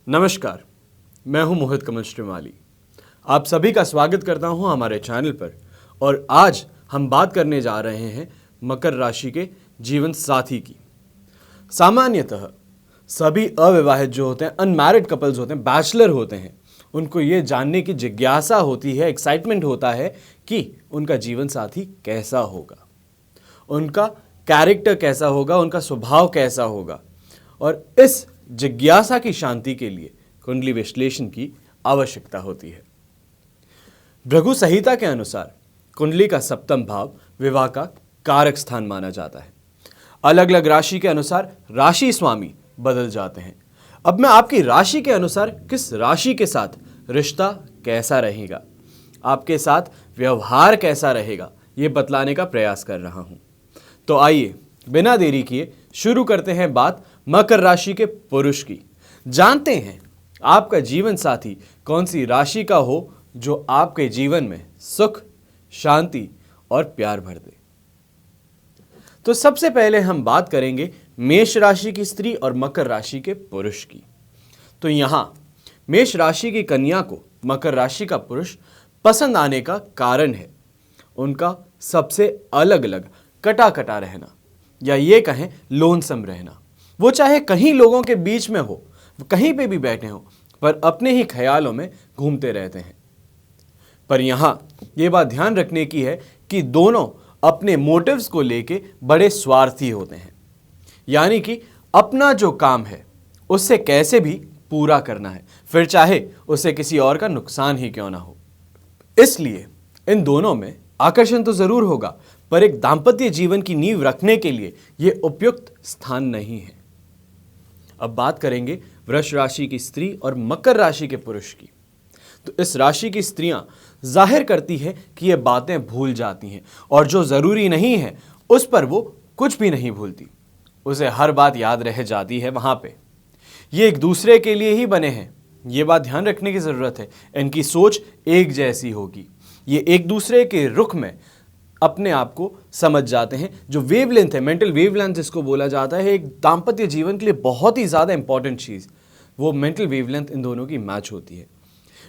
नमस्कार, मैं हूं मोहित कमल श्रीमाली। आप सभी का स्वागत करता हूं हमारे चैनल पर। और आज हम बात करने जा रहे हैं मकर राशि के जीवन साथी की। सामान्यतः सभी अविवाहित जो होते हैं, अनमैरिड कपल्स होते हैं, बैचलर होते हैं, उनको ये जानने की जिज्ञासा होती है, एक्साइटमेंट होता है कि उनका जीवन साथी कैसा होगा, उनका कैरेक्टर कैसा होगा, उनका स्वभाव कैसा होगा। और इस जिज्ञासा की शांति के लिए कुंडली विश्लेषण की आवश्यकता होती है। भृगु संहिता के अनुसार कुंडली का सप्तम भाव विवाह का कारक स्थान माना जाता है। अलग अलग राशि के अनुसार राशि स्वामी बदल जाते हैं। अब मैं आपकी राशि के अनुसार किस राशि के साथ रिश्ता कैसा रहेगा, आपके साथ व्यवहार कैसा रहेगा, ये बतलाने का प्रयास कर रहा हूं। तो आइए बिना देरी किए शुरू करते हैं बात मकर राशि के पुरुष की। जानते हैं आपका जीवन साथी कौन सी राशि का हो जो आपके जीवन में सुख, शांति और प्यार भर दे। तो सबसे पहले हम बात करेंगे मेष राशि की स्त्री और मकर राशि के पुरुष की। तो यहां मेष राशि की कन्या को मकर राशि का पुरुष पसंद आने का कारण है उनका सबसे अलग अलग कटा कटा रहना, या ये कहें लोनसम रहना। वो चाहे कहीं लोगों के बीच में हो, कहीं पे भी बैठे हो, पर अपने ही ख्यालों में घूमते रहते हैं। पर यहां ये बात ध्यान रखने की है कि दोनों अपने मोटिव्स को लेके बड़े स्वार्थी होते हैं, यानी कि अपना जो काम है उससे कैसे भी पूरा करना है, फिर चाहे उससे किसी और का नुकसान ही क्यों ना हो। इसलिए इन दोनों में आकर्षण तो जरूर होगा, पर एक दांपत्य जीवन की नींव रखने के लिए यह उपयुक्त स्थान नहीं है। अब बात करेंगे वृष राशि की स्त्री और मकर राशि के पुरुष की। तो इस राशि की स्त्रियां जाहिर करती है कि ये बातें भूल जाती हैं, और जो जरूरी नहीं है उस पर वो कुछ भी नहीं भूलती, उसे हर बात याद रह जाती है। वहां पे ये एक दूसरे के लिए ही बने हैं, ये बात ध्यान रखने की जरूरत है। इनकी सोच एक जैसी होगी, ये एक दूसरे के रुख में अपने आप को समझ जाते हैं। जो वेवलेंथ है, मेंटल वेवलेंथ जिसको बोला जाता है, एक दाम्पत्य जीवन के लिए बहुत ही ज़्यादा इंपॉर्टेंट चीज़, वो मेंटल वेवलेंथ इन दोनों की मैच होती है।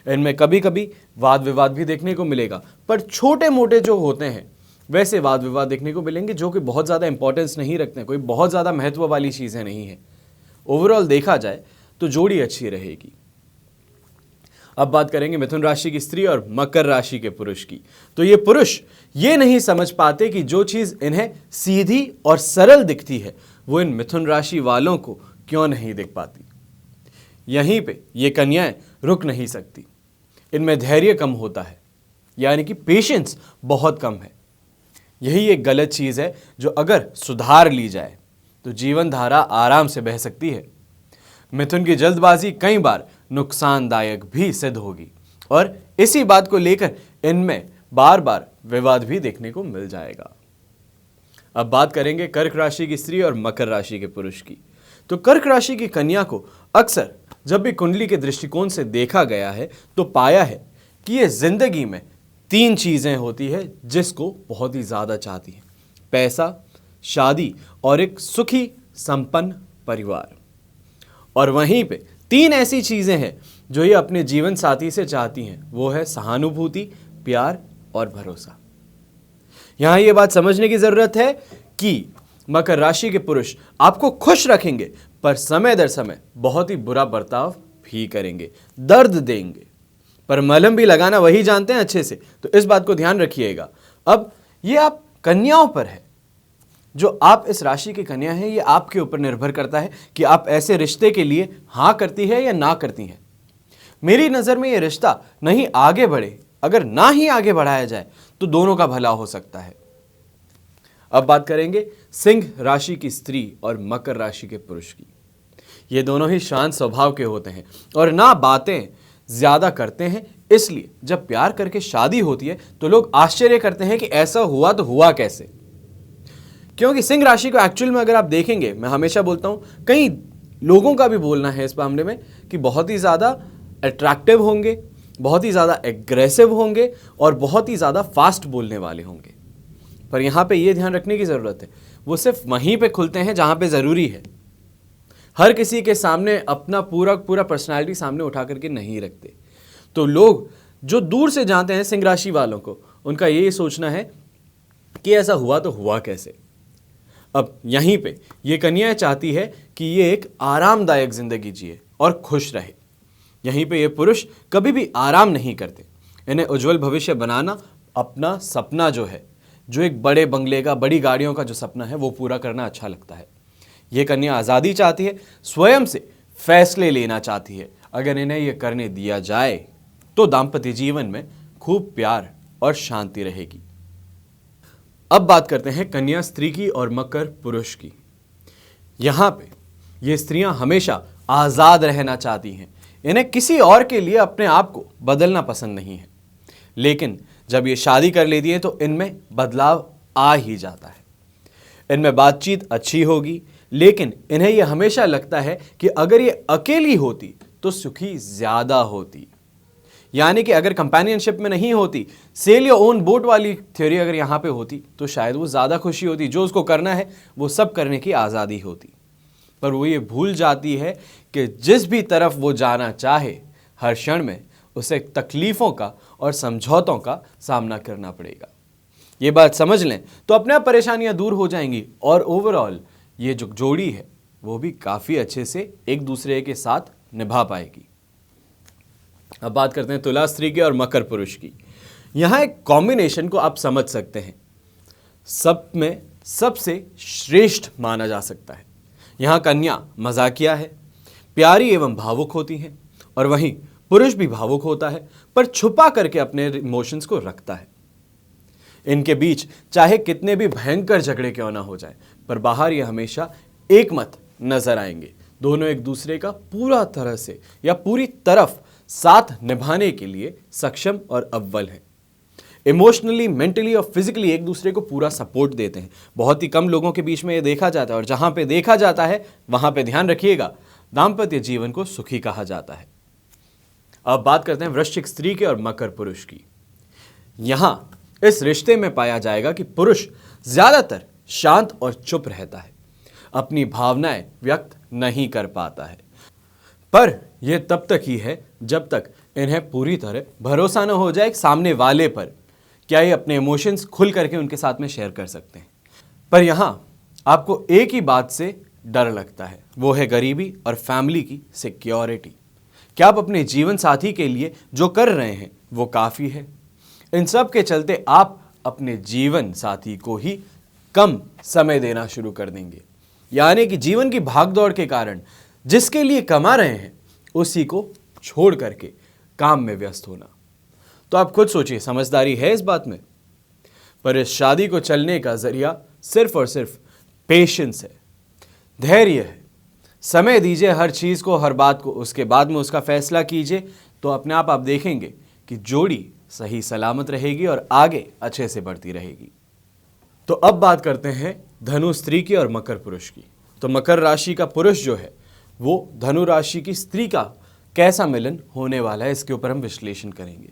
इनमें कभी कभी वाद विवाद भी देखने को मिलेगा, पर छोटे मोटे जो होते हैं वैसे वाद विवाद देखने को मिलेंगे जो कि बहुत ज़्यादा इंपॉर्टेंस नहीं रखते हैं, कोई बहुत ज़्यादा महत्व वाली चीज़ें नहीं है। ओवरऑल देखा जाए तो जोड़ी अच्छी रहेगी। अब बात करेंगे मिथुन राशि की स्त्री और मकर राशि के पुरुष की। तो ये पुरुष ये नहीं समझ पाते कि जो चीज़ इन्हें सीधी और सरल दिखती है वो इन मिथुन राशि वालों को क्यों नहीं दिख पाती। यहीं पे ये कन्याएं रुक नहीं सकती, इनमें धैर्य कम होता है, यानी कि पेशेंस बहुत कम है। यही एक गलत चीज़ है जो अगर सुधार ली जाए तो जीवन धारा आराम से बह सकती है। मिथुन की जल्दबाजी कई बार नुकसानदायक भी सिद्ध होगी, और इसी बात को लेकर इनमें बार बार विवाद भी देखने को मिल जाएगा। अब बात करेंगे कर्क राशि की स्त्री और मकर राशि के पुरुष की। तो कर्क राशि की कन्या को अक्सर जब भी कुंडली के दृष्टिकोण से देखा गया है तो पाया है कि ये जिंदगी में 3 चीजें होती है जिसको बहुत ही ज्यादा चाहती है: पैसा, शादी और एक सुखी संपन्न परिवार। और वहीं पे 3 ऐसी चीजें हैं जो ये अपने जीवन साथी से चाहती हैं, वो है सहानुभूति, प्यार और भरोसा। यहां ये बात समझने की जरूरत है कि मकर राशि के पुरुष आपको खुश रखेंगे, पर समय दर समय बहुत ही बुरा बर्ताव भी करेंगे, दर्द देंगे, पर मलहम भी लगाना वही जानते हैं अच्छे से, तो इस बात को ध्यान रखिएगा। अब ये आप कन्याओं पर है, जो आप इस राशि की कन्या है, ये आपके ऊपर निर्भर करता है कि आप ऐसे रिश्ते के लिए हाँ करती है या ना करती हैं। मेरी नज़र में ये रिश्ता नहीं आगे बढ़े, अगर ना ही आगे बढ़ाया जाए तो दोनों का भला हो सकता है। अब बात करेंगे सिंह राशि की स्त्री और मकर राशि के पुरुष की। ये दोनों ही शांत स्वभाव के होते हैं और ना बातें ज्यादा करते हैं, इसलिए जब प्यार करके शादी होती है तो लोग आश्चर्य करते हैं कि ऐसा हुआ तो हुआ कैसे। क्योंकि सिंह राशि को एक्चुअल में अगर आप देखेंगे, मैं हमेशा बोलता हूं, कई लोगों का भी बोलना है इस मामले में कि बहुत ही ज़्यादा अट्रैक्टिव होंगे, बहुत ही ज़्यादा एग्रेसिव होंगे और बहुत ही ज़्यादा फास्ट बोलने वाले होंगे। पर यहाँ पे ये ध्यान रखने की ज़रूरत है, वो सिर्फ वहीं पे खुलते हैं जहाँ पे ज़रूरी है। हर किसी के सामने अपना पूरा पूरा पर्सनालिटी सामने उठा करके नहीं रखते। तो लोग जो दूर से जानते हैं सिंह राशि वालों को, उनका ये सोचना है कि ऐसा हुआ तो हुआ कैसे। अब यहीं पे ये कन्या चाहती है कि ये एक आरामदायक जिंदगी जिए और खुश रहे। यहीं पे ये पुरुष कभी भी आराम नहीं करते। इन्हें उज्जवल भविष्य बनाना, अपना सपना जो है, जो एक बड़े बंगले का, बड़ी गाड़ियों का जो सपना है, वो पूरा करना अच्छा लगता है। ये कन्या आज़ादी चाहती है, स्वयं से फैसले लेना चाहती है। अगर इन्हें ये करने दिया जाए तो दाम्पत्य जीवन में खूब प्यार और शांति रहेगी। अब बात करते हैं कन्या स्त्री की और मकर पुरुष की। यहाँ पे ये स्त्रियां हमेशा आज़ाद रहना चाहती हैं। इन्हें किसी और के लिए अपने आप को बदलना पसंद नहीं है। लेकिन जब ये शादी कर लेती है तो इनमें बदलाव आ ही जाता है। इनमें बातचीत अच्छी होगी, लेकिन इन्हें यह हमेशा लगता है कि अगर ये अकेली होती तो सुखी ज़्यादा होती। यानी कि अगर कंपेनियनशिप में नहीं होती, सेल योर ओन बोट वाली थ्योरी अगर यहाँ पे होती तो शायद वो ज़्यादा खुशी होती। जो उसको करना है वो सब करने की आज़ादी होती। पर वो ये भूल जाती है कि जिस भी तरफ वो जाना चाहे, हर क्षण में उसे तकलीफ़ों का और समझौतों का सामना करना पड़ेगा। ये बात समझ लें तो अपने आप परेशानियां दूर हो जाएंगी और ओवरऑल ये जो जोड़ी है वो भी काफ़ी अच्छे से एक दूसरे के साथ निभा पाएगी। अब बात करते हैं तुला स्त्री की और मकर पुरुष की। यहाँ एक कॉम्बिनेशन को आप समझ सकते हैं, सब में सबसे श्रेष्ठ माना जा सकता है। यहाँ कन्या मजाकिया है, प्यारी एवं भावुक होती हैं, और वहीं पुरुष भी भावुक होता है पर छुपा करके अपने इमोशंस को रखता है। इनके बीच चाहे कितने भी भयंकर झगड़े क्यों ना हो जाए, पर बाहर ये हमेशा एक मत नजर आएंगे। दोनों एक दूसरे का पूरा तरह से या पूरी तरफ साथ निभाने के लिए सक्षम और अव्वल हैं। इमोशनली, मेंटली और फिजिकली एक दूसरे को पूरा सपोर्ट देते हैं। बहुत ही कम लोगों के बीच में ये देखा जाता है, और जहां पे देखा जाता है वहां पे ध्यान रखिएगा, दाम्पत्य जीवन को सुखी कहा जाता है। अब बात करते हैं वृश्चिक स्त्री के और मकर पुरुष की। यहां इस रिश्ते में पाया जाएगा कि पुरुष ज्यादातर शांत और चुप रहता है, अपनी भावनाएं व्यक्त नहीं कर पाता है। पर यह तब तक ही है जब तक इन्हें पूरी तरह भरोसा न हो जाए सामने वाले पर, क्या ये अपने इमोशंस खुल करके उनके साथ में शेयर कर सकते हैं। पर यहाँ आपको एक ही बात से डर लगता है, वो है गरीबी और फैमिली की सिक्योरिटी। क्या आप अपने जीवन साथी के लिए जो कर रहे हैं वो काफ़ी है? इन सब के चलते आप अपने जीवन साथी को ही कम समय देना शुरू कर देंगे। यानी कि जीवन की भागदौड़ के कारण जिसके लिए कमा रहे हैं उसी को छोड़ करके काम में व्यस्त होना। तो आप खुद सोचिए, समझदारी है इस बात में? पर इस शादी को चलने का जरिया सिर्फ और सिर्फ पेशेंस है, धैर्य है। समय दीजिए हर चीज़ को, हर बात को, उसके बाद में उसका फैसला कीजिए, तो अपने आप देखेंगे कि जोड़ी सही सलामत रहेगी और आगे अच्छे से बढ़ती रहेगी। तो अब बात करते हैं धनु स्त्री की और मकर पुरुष की। तो मकर राशि का पुरुष जो है वो धनु राशि की स्त्री का कैसा मिलन होने वाला है, इसके ऊपर हम विश्लेषण करेंगे।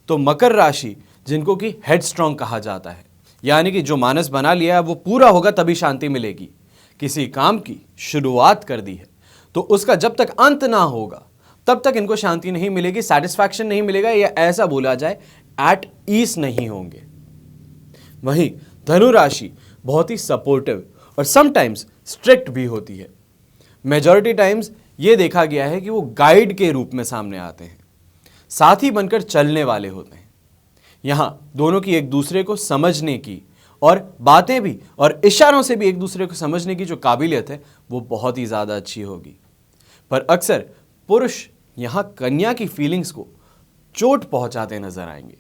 तो मकर राशि जिनको कि हेड स्ट्रॉन्ग कहा जाता है, यानी कि जो मानस बना लिया है वो पूरा होगा तभी शांति मिलेगी। किसी काम की शुरुआत कर दी है तो उसका जब तक अंत ना होगा तब तक इनको शांति नहीं मिलेगी, सेटिस्फैक्शन नहीं मिलेगा, या ऐसा बोला जाए एट ईज नहीं होंगे। वहीं धनु राशि बहुत ही सपोर्टिव और समटाइम्स स्ट्रिक्ट भी होती है। मेजॉरिटी टाइम्स ये देखा गया है कि वो गाइड के रूप में सामने आते हैं, साथी बनकर चलने वाले होते हैं। यहाँ दोनों की एक दूसरे को समझने की और बातें भी और इशारों से भी एक दूसरे को समझने की जो काबिलियत है वो बहुत ही ज़्यादा अच्छी होगी। पर अक्सर पुरुष यहाँ कन्या की फीलिंग्स को चोट पहुँचाते नजर आएंगे,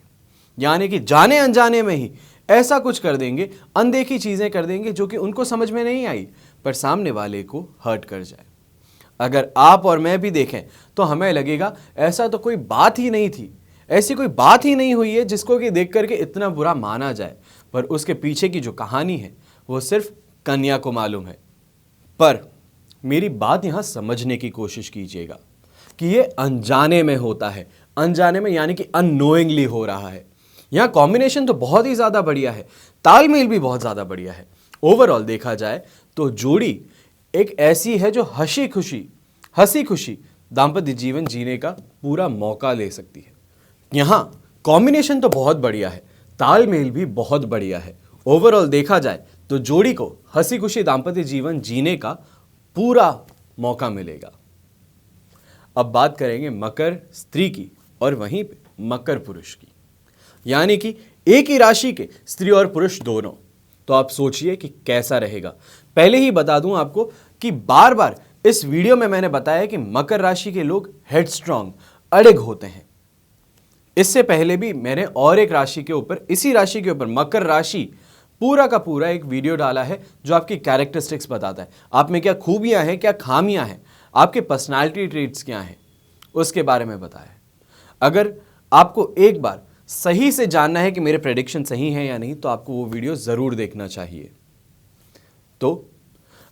यानी कि जाने अनजाने में ही ऐसा कुछ कर देंगे, अनदेखी चीज़ें कर देंगे जो कि उनको समझ में नहीं आई पर सामने वाले को हर्ट कर जाए। अगर आप और मैं भी देखें तो हमें लगेगा ऐसा तो कोई बात ही नहीं थी, ऐसी कोई बात ही नहीं हुई है जिसको कि देख करके इतना बुरा माना जाए, पर उसके पीछे की जो कहानी है वो सिर्फ कन्या को मालूम है। पर मेरी बात यहाँ समझने की कोशिश कीजिएगा कि ये अनजाने में होता है, अनजाने में यानी कि अननोइंगली हो रहा है। यहाँ कॉम्बिनेशन तो बहुत ही ज़्यादा बढ़िया है, तालमेल भी बहुत ज़्यादा बढ़िया है। ओवरऑल देखा जाए तो जोड़ी एक ऐसी है जो हंसी खुशी दाम्पत्य जीवन जीने का पूरा मौका ले सकती है। यहाँ कॉम्बिनेशन तो बहुत बढ़िया है, तालमेल भी बहुत बढ़िया है। ओवरऑल देखा जाए तो जोड़ी को हंसी खुशी दाम्पत्य जीवन जीने का पूरा मौका मिलेगा। अब बात करेंगे मकर स्त्री की और वहीं पे मकर पुरुष की, यानी कि एक ही राशि के स्त्री और पुरुष दोनों। तो आप सोचिए कि कैसा रहेगा। पहले ही बता दूं आपको कि बार बार इस वीडियो में मैंने बताया कि मकर राशि के लोग हेडस्ट्रॉन्ग, अड़िग होते हैं। इससे पहले भी मैंने और एक राशि के ऊपर, इसी राशि के ऊपर मकर राशि पूरा का पूरा एक वीडियो डाला है जो आपकी कैरेक्टरिस्टिक्स बताता है, आप में क्या खूबियां हैं, क्या खामियां हैं, आपके पर्सनालिटी ट्रेट्स क्या हैं, उसके बारे में बताया है। अगर आपको एक बार सही से जानना है कि मेरे प्रेडिक्शन सही हैं या नहीं, तो आपको वो वीडियो ज़रूर देखना चाहिए। तो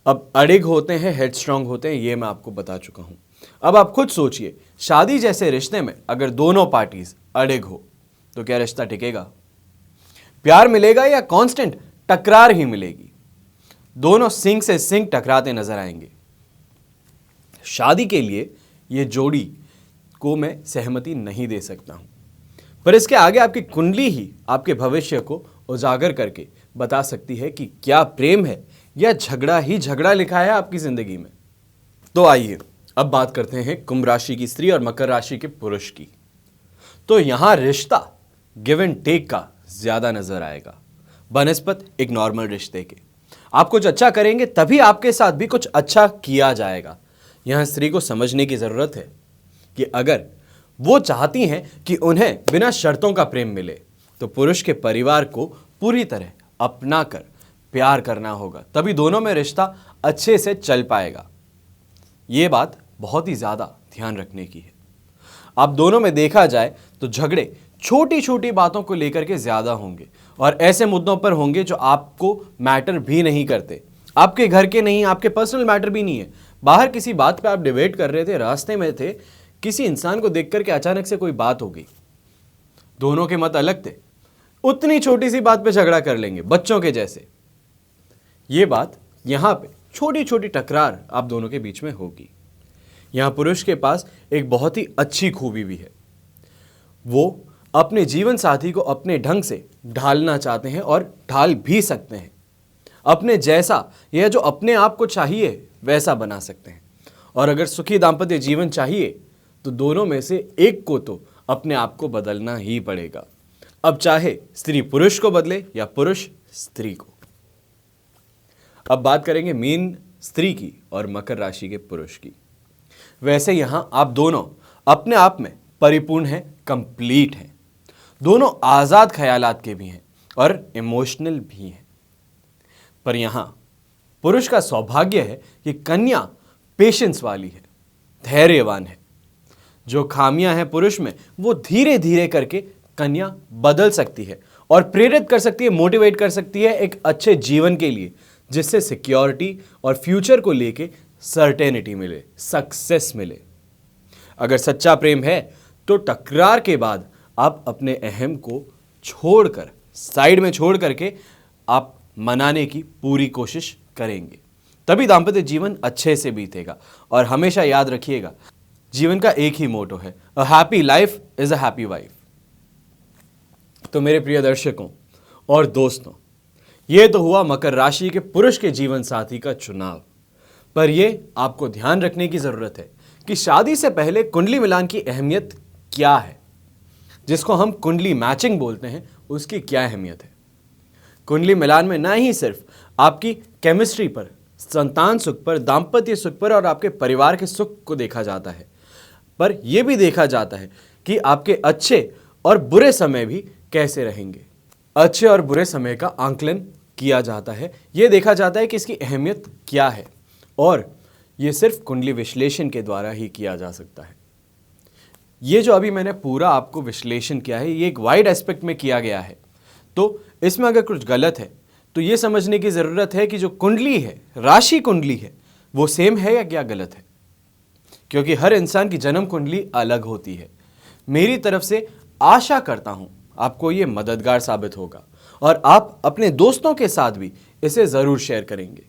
अब अड़िग होते हैं, हेडस्ट्रॉन्ग होते हैं, ये मैं आपको बता चुका हूं। अब आप खुद सोचिए, शादी जैसे रिश्ते में अगर दोनों पार्टीज अड़िग हो तो क्या रिश्ता टिकेगा? प्यार मिलेगा या कांस्टेंट टकरार ही मिलेगी? दोनों सिंक से सिंक टकराते नजर आएंगे। शादी के लिए ये जोड़ी को मैं सहमति नहीं दे सकता हूं, पर इसके आगे आपकी कुंडली ही आपके भविष्य को उजागर करके बता सकती है कि क्या प्रेम है या झगड़ा ही झगड़ा लिखा है आपकी जिंदगी में। तो आइए अब बात करते हैं कुंभ राशि की स्त्री और मकर राशि के पुरुष की। तो यहां रिश्ता गिव एंड टेक का ज्यादा नजर आएगा बनस्पत एक नॉर्मल रिश्ते के। आप कुछ अच्छा करेंगे तभी आपके साथ भी कुछ अच्छा किया जाएगा। यहां स्त्री को समझने की जरूरत है कि अगर वो चाहती हैं कि उन्हें बिना शर्तों का प्रेम मिले तो पुरुष के परिवार को पूरी तरह अपना कर प्यार करना होगा, तभी दोनों में रिश्ता अच्छे से चल पाएगा। ये बात बहुत ही ज्यादा ध्यान रखने की है। अब दोनों में देखा जाए तो झगड़े छोटी छोटी बातों को लेकर के ज्यादा होंगे और ऐसे मुद्दों पर होंगे जो आपको मैटर भी नहीं करते, आपके घर के नहीं, आपके पर्सनल मैटर भी नहीं है। बाहर किसी बात पे आप डिबेट कर रहे थे, रास्ते में थे, किसी इंसान को देख करके अचानक से कोई बात हो गई, दोनों के मत अलग थे, उतनी छोटी सी बात पे झगड़ा कर लेंगे बच्चों के जैसे। ये बात यहां पे छोटी छोटी टकरार आप दोनों के बीच में होगी। यहां पुरुष के पास एक बहुत ही अच्छी खूबी भी है, वो अपने जीवन साथी को अपने ढंग से ढालना चाहते हैं और ढाल भी सकते हैं। अपने जैसा या जो अपने आप को चाहिए वैसा बना सकते हैं। और अगर सुखी दाम्पत्य जीवन चाहिए तो दोनों में से एक को तो अपने आप को बदलना ही पड़ेगा। अब चाहे स्त्री पुरुष को बदले या पुरुष स्त्री को। अब बात करेंगे मीन स्त्री की और मकर राशि के पुरुष की। वैसे यहां आप दोनों अपने आप में परिपूर्ण हैं, कंप्लीट हैं। दोनों आजाद ख्यालात के भी हैं और इमोशनल भी हैं। पर यहां पुरुष का सौभाग्य है कि कन्या पेशेंस वाली है, धैर्यवान है। जो खामियां हैं पुरुष में वो धीरे धीरे करके कन्या बदल सकती है और प्रेरित कर सकती है, मोटिवेट कर सकती है एक अच्छे जीवन के लिए, जिससे सिक्योरिटी और फ्यूचर को लेके सर्टेनिटी मिले, सक्सेस मिले। अगर सच्चा प्रेम है तो टकरार के बाद आप अपने अहम को छोड़कर, साइड में छोड़ करके आप मनाने की पूरी कोशिश करेंगे, तभी दाम्पत्य जीवन अच्छे से बीतेगा। और हमेशा याद रखिएगा, जीवन का एक ही मोटो है, a happy life is a happy wife. तो मेरे प्रिय दर्शकों और दोस्तों, ये तो हुआ मकर राशि के पुरुष के जीवन साथी का चुनाव। पर ये आपको ध्यान रखने की जरूरत है कि शादी से पहले कुंडली मिलान की अहमियत क्या है, जिसको हम कुंडली मैचिंग बोलते हैं, उसकी क्या अहमियत है। कुंडली मिलान में ना ही सिर्फ आपकी केमिस्ट्री पर, संतान सुख पर, दाम्पत्य सुख पर और आपके परिवार के सुख को देखा जाता है, पर यह भी देखा जाता है कि आपके अच्छे और बुरे समय भी कैसे रहेंगे। अच्छे और बुरे समय का आंकलन किया जाता है, यह देखा जाता है कि इसकी अहमियत क्या है, और यह सिर्फ कुंडली विश्लेषण के द्वारा ही किया जा सकता है। ये जो अभी मैंने पूरा आपको विश्लेषण किया है, ये एक वाइड एस्पेक्ट में किया गया है, तो इसमें अगर कुछ गलत है तो ये समझने की ज़रूरत है कि जो कुंडली है, राशि कुंडली है, वो सेम है या क्या गलत है, क्योंकि हर इंसान की जन्म कुंडली अलग होती है। मेरी तरफ से आशा करता हूँ आपको ये मददगार साबित होगा और आप अपने दोस्तों के साथ भी इसे ज़रूर शेयर करेंगे।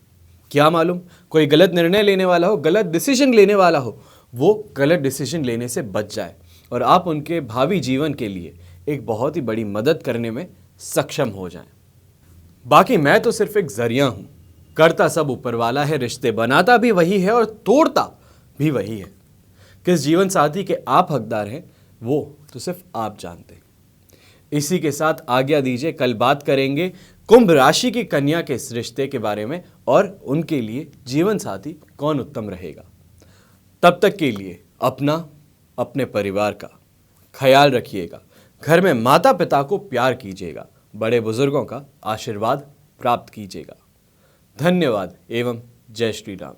क्या मालूम कोई गलत निर्णय लेने वाला हो, गलत डिसीजन लेने वाला हो, वो गलत डिसीजन लेने से बच जाए और आप उनके भावी जीवन के लिए एक बहुत ही बड़ी मदद करने में सक्षम हो जाएं। बाकी मैं तो सिर्फ एक जरिया हूं। करता सब ऊपर वाला है, रिश्ते बनाता भी वही है और तोड़ता भी वही है। किस जीवन साथी के आप हकदार हैं वो तो सिर्फ आप जानते हैं। इसी के साथ आज्ञा दीजिए, कल बात करेंगे कुंभ राशि की कन्या के इस रिश्ते के बारे में और उनके लिए जीवन साथी कौन उत्तम रहेगा। तब तक के लिए अपना, अपने परिवार का ख्याल रखिएगा। घर में माता पिता को प्यार कीजिएगा, बड़े बुजुर्गों का आशीर्वाद प्राप्त कीजिएगा। धन्यवाद एवं जय श्री राम।